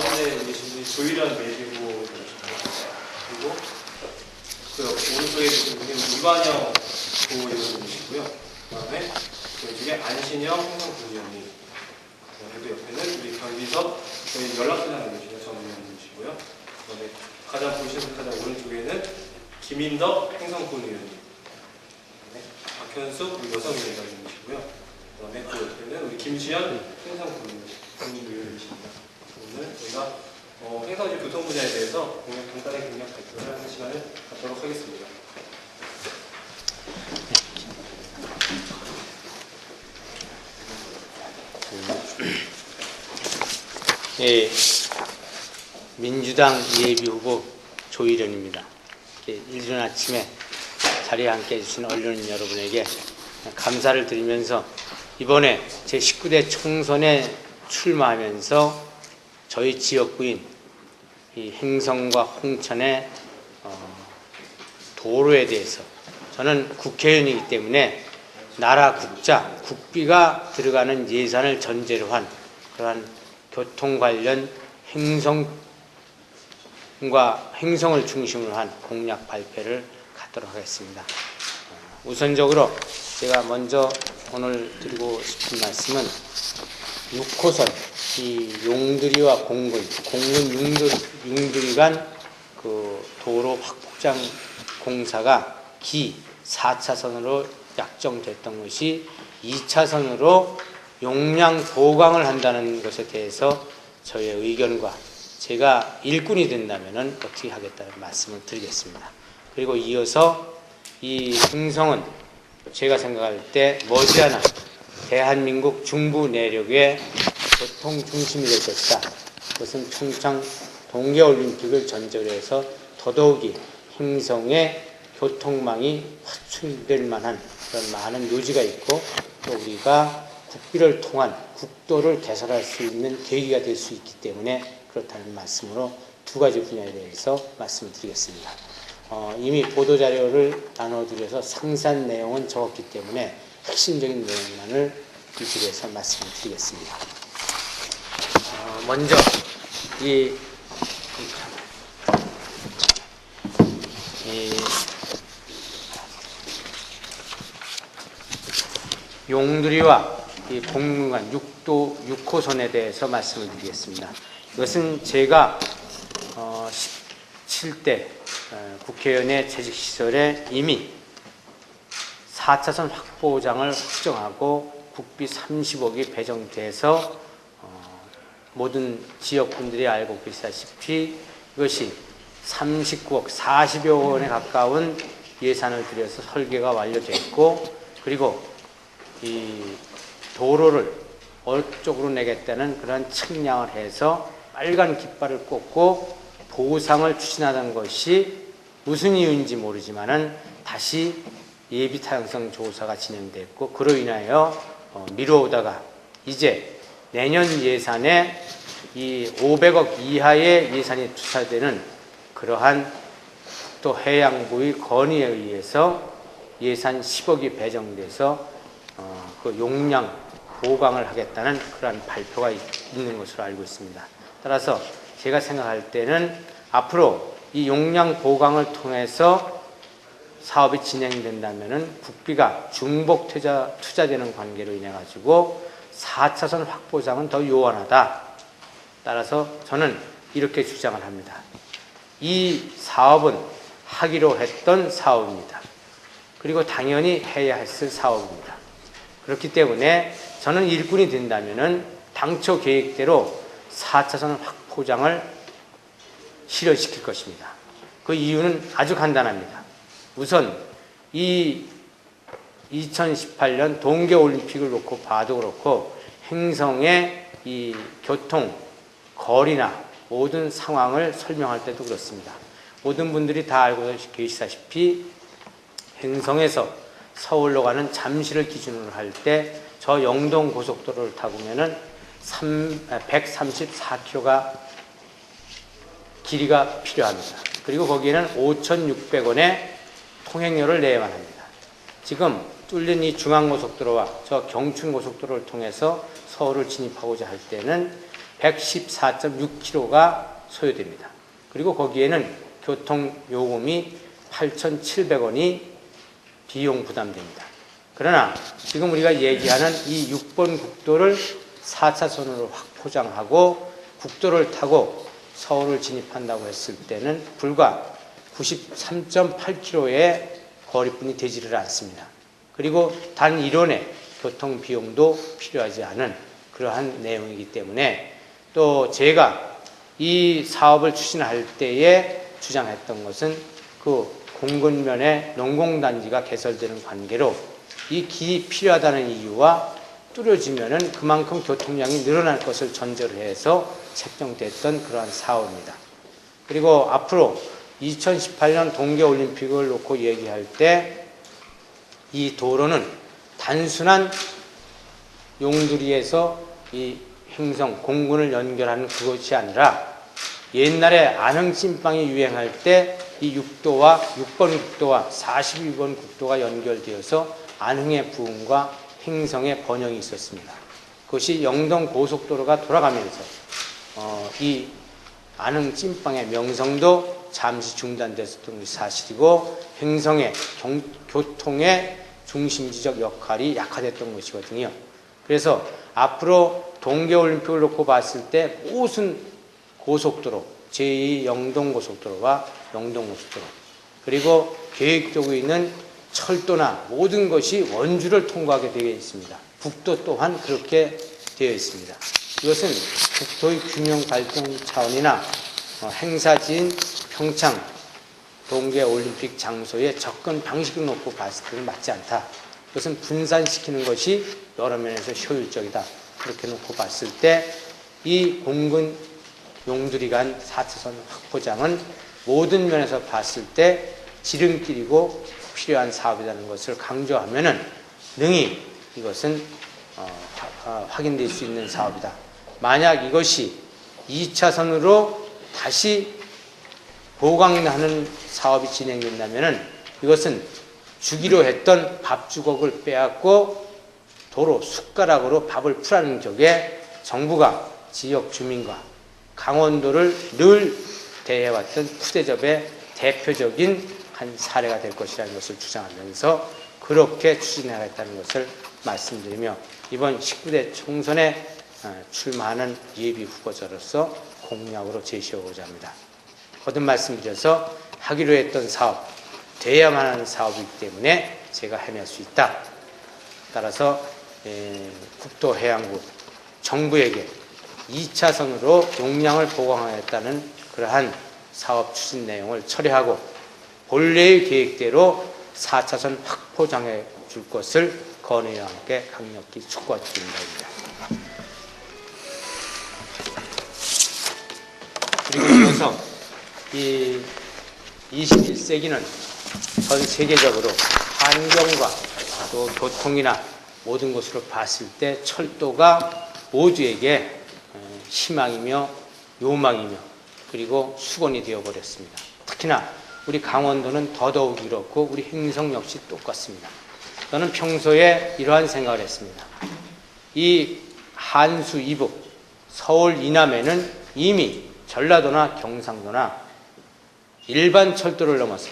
가운데 계신 분이 조일현 예비후보 그리고 그 오른쪽에 계신 분이 이관영 후보위원님이시고요. 그다음에 왼쪽에 안신영 행정부위원님. 그리고 옆에는 우리 경비서 저희 연락소장을 계시는 전 위원님이시고요. 그다음에 가장 보시는 가장 오른쪽에는 김인덕 행정부위원님. 박현숙 우리 여성위원장님이시고요. 그다음에 그 옆에는 우리 김수현 행정부위원님이십니다. 오늘 저희가 행사지 교통 분야에 대해서 간단하게 공약 발표를 하는 시간을 갖도록 하겠습니다. 예, 민주당 예비후보 조일현입니다. 이른 아침에 자리에 함께해 주신 언론인 여러분에게 감사를 드리면서 이번에 제19대 총선에 출마하면서 저희 지역구인 이 행성과 홍천의 도로에 대해서 저는 국회의원이기 때문에 나라 국자, 국비가 들어가는 예산을 전제로 한 그러한 교통 관련 행성을 중심으로 한 공약 발표를 갖도록 하겠습니다. 우선적으로 제가 먼저 오늘 드리고 싶은 말씀은 6호선 이 용두리와 공군 용두리 간 그 도로 확폭장 공사가 기 4차선으로 약정됐던 것이 2차선으로 용량 보강을 한다는 것에 대해서 저의 의견과 제가 일꾼이 된다면 어떻게 하겠다는 말씀을 드리겠습니다. 그리고 이어서 이 행성은 제가 생각할 때 머지않아 대한민국 중부 내륙의 교통 중심이 될 것이다. 그것은 평창 동계올림픽을 전제로 해서 더더욱이 행성의 교통망이 확충될 만한 그런 많은 요지가 있고 또 우리가 국비를 통한 국도를 개설할 수 있는 계기가 될 수 있기 때문에 그렇다는 말씀으로 두 가지 분야에 대해서 말씀을 드리겠습니다. 이미 보도자료를 나눠드려서 상세한 내용은 적었기 때문에 핵심적인 내용만을 위주해서 말씀을 드리겠습니다. 먼저 이 용두리와 이 공릉간 6호선에 대해서 말씀을 드리겠습니다. 이것은 제가 17대 국회의원의 재직 시절에 이미 4차선 확보장을 확정하고 국비 30억이 배정돼서 모든 지역분들이 알고 계시다시피 이것이 39억 40여 원에 가까운 예산을 들여서 설계가 완료됐고 그리고 이 도로를 어느 쪽으로 내겠다는 그런 측량을 해서 빨간 깃발을 꽂고 보상을 추진하던 것이 무슨 이유인지 모르지만은 다시 예비 타당성 조사가 진행됐고 그로 인하여 미뤄오다가 이제 내년 예산에 이 500억 이하의 예산이 투자되는 그러한 또 해양부의 건의에 의해서 예산 10억이 배정돼서 그 용량 보강을 하겠다는 그러한 발표가 있는 것으로 알고 있습니다. 따라서 제가 생각할 때는 앞으로 이 용량 보강을 통해서 사업이 진행된다면은 국비가 중복 투자되는 관계로 인해 가지고 4차선 확보장은 더 요원하다. 따라서 저는 이렇게 주장을 합니다. 이 사업은 하기로 했던 사업입니다. 그리고 당연히 해야 했을 사업입니다. 그렇기 때문에 저는 일꾼이 된다면은 당초 계획대로 4차선 확보장을 실현시킬 것입니다. 그 이유는 아주 간단합니다. 우선 이 2018년 동계올림픽을 놓고 봐도 그렇고 행성의 이 교통, 거리나 모든 상황을 설명할 때도 그렇습니다. 모든 분들이 다 알고 계시다시피 행성에서 서울로 가는 잠실을 기준으로 할 때 저 영동 고속도로를 타보면은 134km가 길이가 필요합니다. 그리고 거기에는 5,600원의 통행료를 내야만 합니다. 지금 뚫린 이 중앙고속도로와 저 경춘고속도로를 통해서 서울을 진입하고자 할 때는 114.6km가 소요됩니다. 그리고 거기에는 교통요금이 8,700원이 비용 부담됩니다. 그러나 지금 우리가 얘기하는 이 6번 국도를 4차선으로 확포장하고 국도를 타고 서울을 진입한다고 했을 때는 불과 93.8km의 거리뿐이 되지를 않습니다. 그리고 단 1원의 교통 비용도 필요하지 않은 그러한 내용이기 때문에 또 제가 이 사업을 추진할 때에 주장했던 것은 그 공근면에 농공단지가 개설되는 관계로 이 길이 필요하다는 이유와 뚫어지면은 그만큼 교통량이 늘어날 것을 전제로 해서 책정됐던 그러한 사업입니다. 그리고 앞으로 2018년 동계올림픽을 놓고 얘기할 때 이 도로는 단순한 용두리에서 이 행성, 공군을 연결하는 그것이 아니라 옛날에 안흥-찐빵이 유행할 때 이 6도와 6번 국도와 42번 국도가 연결되어서 안흥의 부흥과 행성의 번영이 있었습니다. 그것이 영동 고속도로가 돌아가면서 이 안흥-찐빵의 명성도 잠시 중단됐었던 것이 사실이고 행성의 교통의 중심지적 역할이 약화됐던 것이거든요. 그래서 앞으로 동계올림픽을 놓고 봤을 때 모든 고속도로, 제2 영동고속도로와 영동고속도로, 그리고 계획되고 있는 철도나 모든 것이 원주를 통과하게 되어 있습니다. 북도 또한 그렇게 되어 있습니다. 이것은 국토의 균형 발전 차원이나 행사지인 평창 동계올림픽 장소의 접근 방식을 놓고 봤을 때는 맞지 않다. 그것은 분산시키는 것이 여러 면에서 효율적이다. 그렇게 놓고 봤을 때 이 공근 용두리 간 4차선 확포장은 모든 면에서 봤을 때 지름길이고 필요한 사업이라는 것을 강조하면은 능히 이것은 확인될 수 있는 사업이다. 만약 이것이 2차선으로 다시 보강하는 사업이 진행된다면은 이것은 주기로 했던 밥주걱을 빼앗고 도로 숟가락으로 밥을 풀라는 쪽에 정부가 지역 주민과 강원도를 늘 대해왔던 푸대접의 대표적인 한 사례가 될 것이라는 것을 주장하면서 그렇게 추진하겠다는 것을 말씀드리며 이번 19대 총선에 출마하는 예비 후보자로서 공약으로 제시하고자 합니다. 거듭 말씀드려서 하기로 했던 사업, 돼야만 하는 사업이기 때문에 제가 해낼 수 있다. 따라서 국토해양부, 정부에게 2차선으로 용량을 보강하겠다는 그러한 사업 추진 내용을 처리하고 본래의 계획대로 4차선 확포장해 줄 것을 건의와 함께 강력히 촉구드립니다. 그리고 이어서 이 21세기는 전 세계적으로 환경과 또 교통이나 모든 것으로 봤을 때 철도가 모두에게 희망이며 요망이며 그리고 수건이 되어버렸습니다. 특히나 우리 강원도는 더더욱 이렇고 우리 행성 역시 똑같습니다. 저는 평소에 이러한 생각을 했습니다. 이 한수 이북, 서울 이남에는 이미 전라도나 경상도나 일반 철도를 넘어서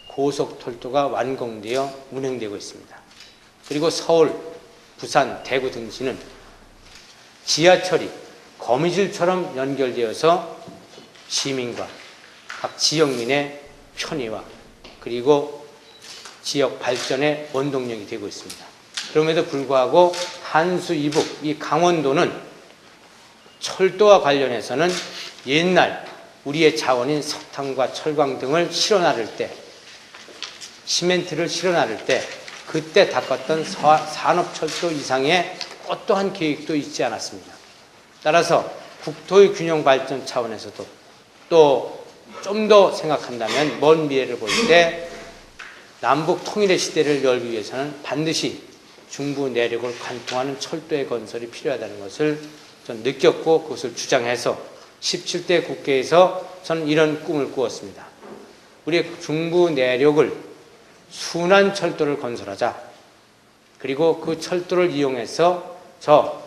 고속철도가 완공되어 운행되고 있습니다. 그리고 서울, 부산, 대구 등지는 지하철이 거미줄처럼 연결되어서 시민과 각 지역민의 편의와 그리고 지역 발전의 원동력이 되고 있습니다. 그럼에도 불구하고 한수 이북, 이 강원도는 철도와 관련해서는 옛날 우리의 자원인 석탄과 철광 등을 실어 나를 때, 시멘트를 실어 나를 때 그때 닦았던 산업철도 이상의 어떠한 계획도 있지 않았습니다. 따라서 국토의 균형 발전 차원에서도 또 좀 더 생각한다면 먼 미래를 볼 때 남북 통일의 시대를 열기 위해서는 반드시 중부 내륙을 관통하는 철도의 건설이 필요하다는 것을 전 느꼈고 그것을 주장해서 17대 국회에서 저는 이런 꿈을 꾸었습니다. 우리 중부 내륙을 순환 철도를 건설하자. 그리고 그 철도를 이용해서 저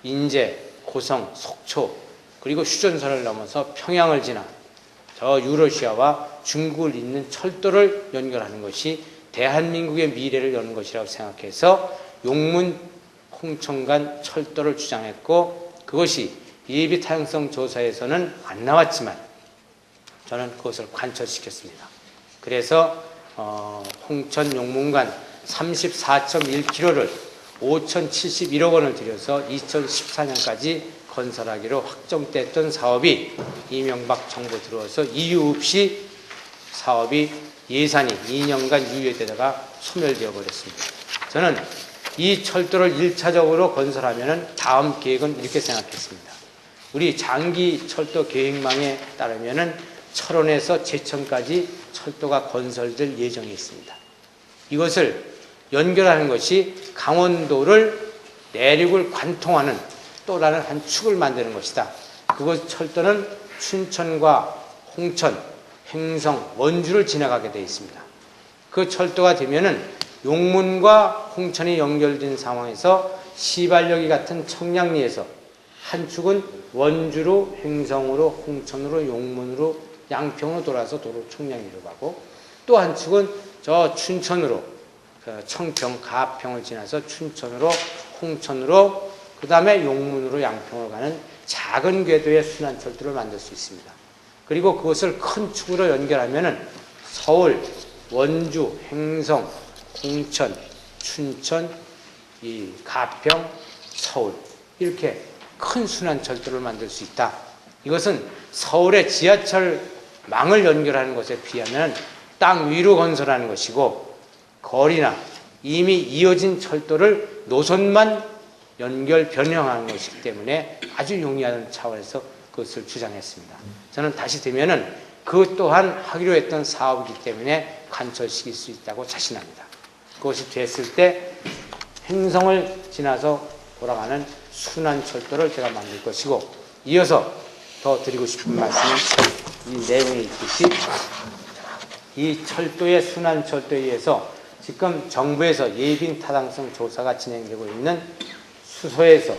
인제, 고성, 속초, 그리고 휴전선을 넘어서 평양을 지나 저 유러시아와 중국을 잇는 철도를 연결하는 것이 대한민국의 미래를 여는 것이라고 생각해서 용문 홍천 간 철도를 주장했고, 그것이 예비 타당성 조사에서는 안 나왔지만 저는 그것을 관철시켰습니다. 그래서 홍천 용문 간 34.1km를 5,071억 원을 들여서 2014년까지 건설하기로 확정됐던 사업이 이명박 정부 들어와서 이유 없이 사업이 예산이 2년간 유예되다가 소멸되어 버렸습니다. 저는 이 철도를 1차적으로 건설하면 다음 계획은 이렇게 생각했습니다. 우리 장기 철도 계획망에 따르면 철원에서 제천까지 철도가 건설될 예정이 있습니다. 이것을 연결하는 것이 강원도를 내륙을 관통하는 또 다른 한 축을 만드는 것이다. 그것 철도는 춘천과 홍천, 행성, 원주를 지나가게 되어 있습니다. 그 철도가 되면은 용문과 홍천이 연결된 상황에서 시발역이 같은 청량리에서 한 축은 원주로, 행성으로, 홍천으로, 용문으로, 양평으로 돌아서 도로 청량리로 가고, 또 한 축은 저 춘천으로, 청평, 가평을 지나서 춘천으로, 홍천으로, 그 다음에 용문으로 양평으로 가는 작은 궤도의 순환철도를 만들 수 있습니다. 그리고 그것을 큰 축으로 연결하면은 서울, 원주, 행성, 홍천, 춘천, 이 가평, 서울, 이렇게 큰 순환철도를 만들 수 있다. 이것은 서울의 지하철망을 연결하는 것에 비하면 땅 위로 건설하는 것이고, 거리나 이미 이어진 철도를 노선만 연결 변형하는 것이기 때문에 아주 용이한 차원에서 그것을 주장했습니다. 저는 다시 되면은 그 또한 하기로 했던 사업이기 때문에 관철시킬 수 있다고 자신합니다. 그것이 됐을 때 행성을 지나서 돌아가는 순환철도를 제가 만들 것이고, 이어서 더 드리고 싶은 말씀은 이 내용에 있듯이 이 철도의 순환철도에 의해서 지금 정부에서 예빈 타당성 조사가 진행되고 있는 수서에서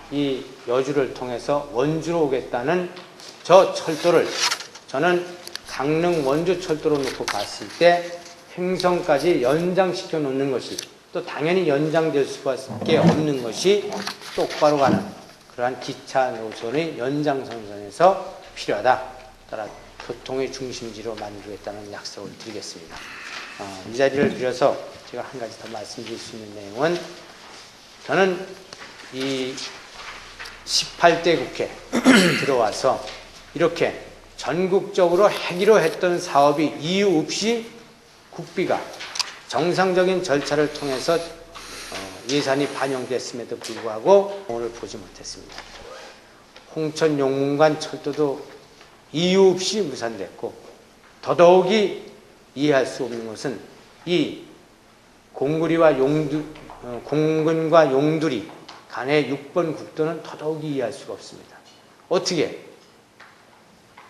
이 여주를 통해서 원주로 오겠다는 저 철도를 저는 강릉 원주 철도로 놓고 봤을 때 행성까지 연장시켜 놓는 것이, 또 당연히 연장될 수밖에 없는 것이 똑바로 가는 그러한 기차 노선의 연장선상에서 필요하다. 따라 교통의 중심지로 만들겠다는 약속을 드리겠습니다. 이 자리를 빌어서 제가 한 가지 더 말씀드릴 수 있는 내용은, 저는 이 18대 국회 들어와서 이렇게 전국적으로 하기로 했던 사업이 이유 없이 국비가 정상적인 절차를 통해서 예산이 반영됐음에도 불구하고 오늘 보지 못했습니다. 홍천 용문간 철도도 이유 없이 무산됐고, 더더욱이 이해할 수 없는 것은 이 공군과 용두리 간의 6번 국도는 더더욱이 이해할 수가 없습니다. 어떻게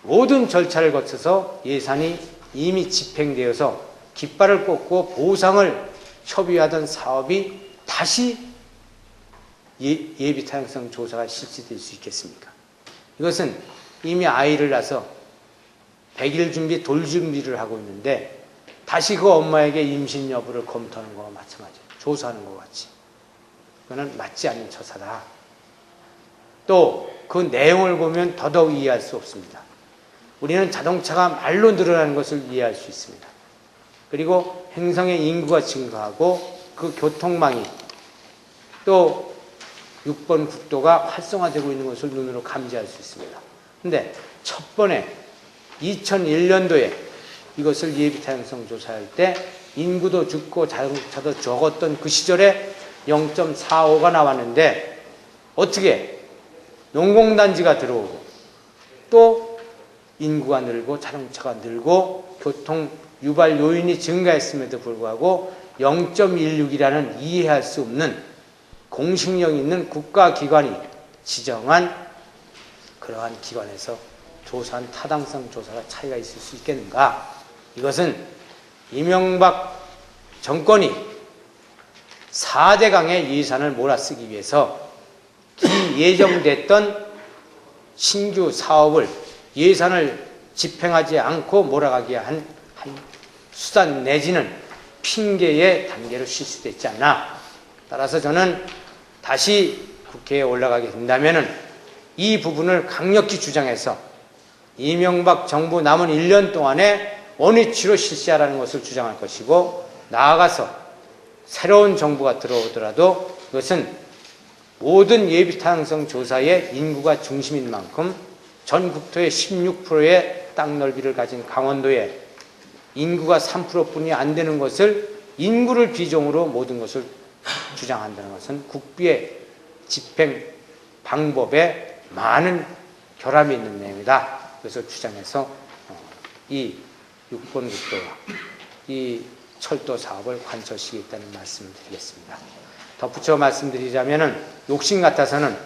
모든 절차를 거쳐서 예산이 이미 집행되어서 깃발을 꽂고 보상을 협의하던 사업이 다시 예비 타당성 조사가 실시될 수 있겠습니까? 이것은 이미 아이를 낳아서 100일 준비, 돌 준비를 하고 있는데 다시 그 엄마에게 임신 여부를 검토하는 것과 마찬가지예요. 조사하는 것 같이. 그거는 맞지 않는 처사다. 또 그 내용을 보면 더더욱 이해할 수 없습니다. 우리는 자동차가 말로 늘어나는 것을 이해할 수 있습니다. 그리고 행성의 인구가 증가하고 그 교통망이 또 6번 국도가 활성화되고 있는 것을 눈으로 감지할 수 있습니다. 그런데 첫 번에 2001년도에 이것을 예비 타당성 조사할 때 인구도 적고 자동차도 적었던 그 시절에 0.45가 나왔는데, 어떻게 농공단지가 들어오고 또 인구가 늘고 자동차가 늘고 교통 유발 요인이 증가했음에도 불구하고 0.16이라는 이해할 수 없는 공식력 있는 국가기관이 지정한 그러한 기관에서 조사한 타당성 조사가 차이가 있을 수 있겠는가? 이것은 이명박 정권이 4대강의 예산을 몰아쓰기 위해서 예정됐던 신규 사업을 예산을 집행하지 않고 몰아가게 한 수단 내지는 핑계의 단계로 실수됐지 않나. 따라서 저는 다시 국회에 올라가게 된다면 이 부분을 강력히 주장해서 이명박 정부 남은 1년 동안에 원위치로 실시하라는 것을 주장할 것이고, 나아가서 새로운 정부가 들어오더라도 그것은 모든 예비 타당성 조사의 인구가 중심인 만큼 전 국토의 16%의 땅 넓이를 가진 강원도에 인구가 3%뿐이 안 되는 것을 인구를 비중으로 모든 것을 주장한다는 것은 국비의 집행 방법에 많은 결함이 있는 내용이다. 그래서 주장해서 이 6번 국도와 이 철도 사업을 관철시키겠다는 말씀을 드리겠습니다. 덧붙여 말씀드리자면 욕심 같아서는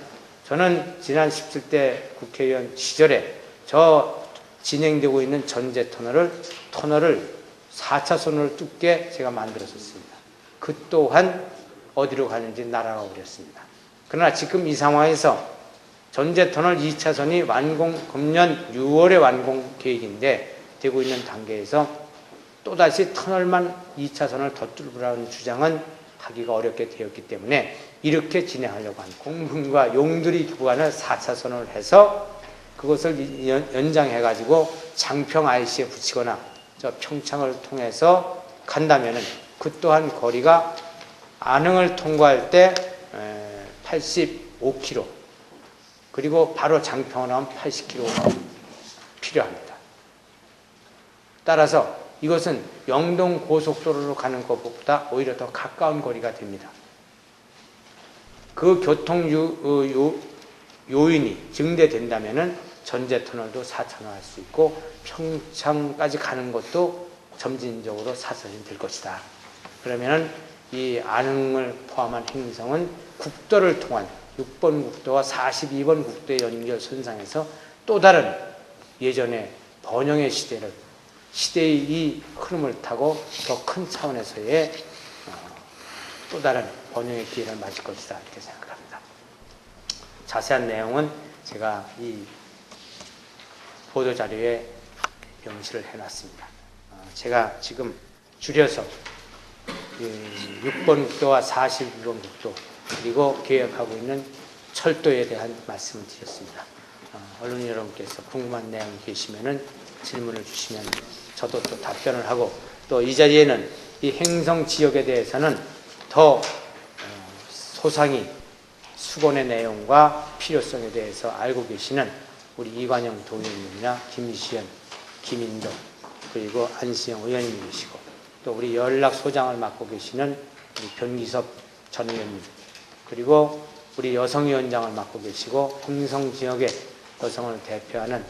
저는 지난 17대 국회의원 시절에 저 진행되고 있는 전제 터널을 4차선으로 뚫게 제가 만들었었습니다. 그 또한 어디로 가는지 날아가 버렸습니다. 그러나 지금 이 상황에서 전제터널 2차선이 금년 6월에 완공 계획인데 되고 있는 단계에서 또다시 터널만 2차선을 더 뚫으라는 주장은 하기가 어렵게 되었기 때문에 이렇게 진행하려고 한 공군과 용두리 구간을 4차선을 해서 그것을 연장해가지고 장평 IC에 붙이거나 저 평창을 통해서 간다면 그 또한 거리가 안흥을 통과할 때 85km 그리고 바로 장평을 하면 80km 필요합니다. 따라서 이것은 영동 고속도로로 가는 것보다 오히려 더 가까운 거리가 됩니다. 그 교통 요인이 증대된다면 전제터널도 4차선할 수 있고 평창까지 가는 것도 점진적으로 4차선이 될 것이다. 그러면 이 안흥을 포함한 행성은 국도를 통한 6번 국도와 42번 국도의 연결 선상에서 또 다른 예전의 번영의 시대의 이 흐름을 타고 더 큰 차원에서의 또 다른 번영의 기회를 맞을 것이다 이렇게 생각합니다. 자세한 내용은 제가 이 보도자료에 명시를 해놨습니다. 제가 지금 줄여서 6번 국도와 42번 국도 그리고 계획하고 있는 철도에 대한 말씀을 드렸습니다. 언론 여러분께서 궁금한 내용 계시면은 질문을 주시면 저도 또 답변을 하고 또 이 자리에는 이 행성 지역에 대해서는 더 소상히 수건의 내용과 필요성에 대해서 알고 계시는 우리 이관영 도의원님이나 김시현, 김인도 그리고 안시영 의원님이 계시고 또 우리 연락소장을 맡고 계시는 우리 변기섭 전 의원님 그리고 우리 여성위원장을 맡고 계시고 행성지역의 여성을 대표하는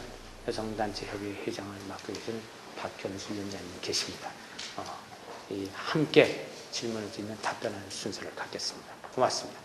여성단체협의 회장을 맡고 계신 박현수 위원장님 계십니다. 함께 질문을 드리면 답변하는 순서를 갖겠습니다. 고맙습니다.